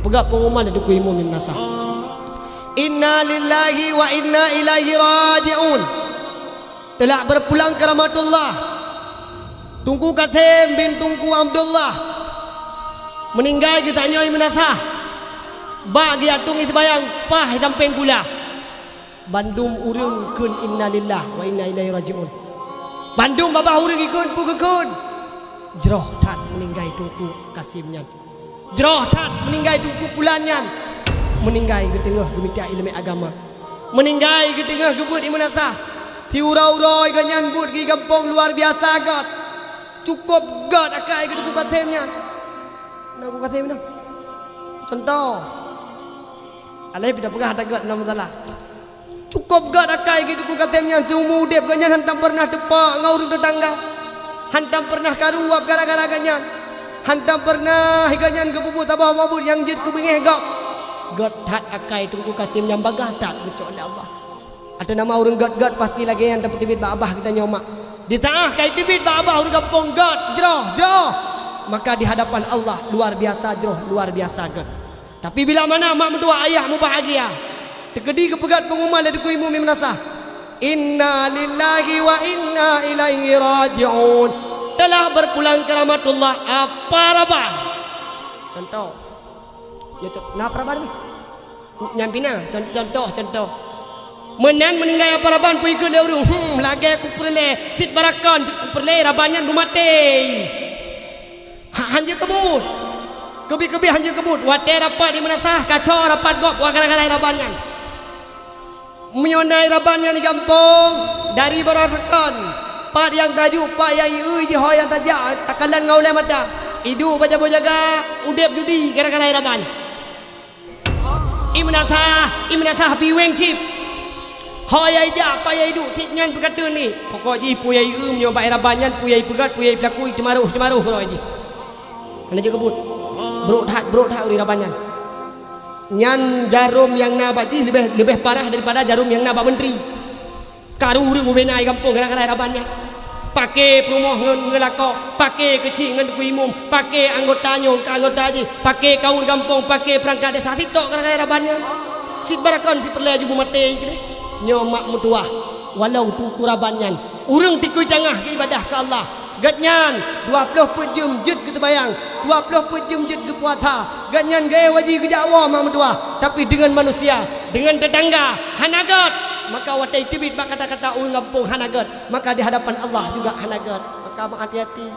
Kepegak pengumuman ada kuimu minasah. Inna lillahi wa inna ilaihi raji'un. Telah berpulang ke rahmatullah Tunku Kasim bin Tunku Abdullah meninggal kita nyoi minasah. Bagi atung itu bayang pah samping gula. Bandung urang keun inna lillahi wa inna ilaihi raji'un. Bandung babah urang ikun pugekun. Jeroh tat meninggal Tunku Kasimnya. Jeroh tat meninggal Tunku Pulannya. Meninggal ke tengah gemita ilmu agama. Meninggal ke tengah gebut imunatah. Ti urau-urau ganyan but gi kampung luar biasa god. Cukup god akai ke Tunku Kasimnya. Nak Kasim nak. Contoh. Alai pida pegah tak god nama salah. Cukup god akai ke Tunku Kasimnya seumur udip ganyan hantam pernah tepak ngau urang tetangga. Hantam pernah karuap gara-gara ganyan. Hantam pernah ganyan ke bubut abah mabut yang jid ku bengeh gak. God tat akai Tunku Kasim yang bagah tat kecok oleh Allah. Ada nama orang God pasti lagi yang dapat tibit abah kita nyomak. Di tengah kai tibit abah orang kampung God jeroh. Maka di hadapan Allah luar biasa jeroh, luar biasa God. Tapi bila mana mak mentua ayahmu bahagia. Tekedi kepegat pengumuman dari kuimu minasah. Inna lillahi wa inna ilaihi raji'un. Telah berpulang ke rahmatullah apa rabah. Contoh. YouTube. Nah peraban ni. Nyampina contoh. Menan meninggal apa raban pu ikut dia urung. Lagi aku perle hit barakan aku perle rabannya rumah teh. Hanjir kebut. Kebi hanjir kebut. Wate rapat di menatah kacau rapat gop gara-gara rabannya. Menyonai rabannya di kampung dari barakan. Pak yang baju pak yang je ho yang tajak takalan ngau le mata. Idu baca jaga udep judi gara-gara raban. Imunatah biweng cip. Hoyai ja payai duk tiknyan berkata ni. Pokok ji puyai nyoba rabanyan puyai pegat puyai pelakui cemaruh roi ji. Kana je kebut. Brok that uri rabanyan. Nyan jarum yang nabat ji lebih parah daripada jarum yang nabak menteri. Karu urang ubenai kampung gara-gara rabanyan. Pakai perumoh ngelakau, pakai kecil ngan kuimum, pakai anggota nyong ke anggota ji, pakai kaur kampung, pakai perangkat desa sitok gara-gara rabannya. Si barakan si perle jubu mate ni. Nyomak mutuah walau Tunku rabanyan. Urang tikui tengah ke ibadah ke Allah. Gatnyan 20 jam jid kita bayang, 20 jam jid ke puasa. Gatnyan gaya wajib ke Jawa mak mutuah, tapi dengan manusia, dengan tetangga, hanagat. Maka watai tibit bak kata-kata urang kampung hanagat, maka di hadapan Allah juga hanagat. Maka hati-hati.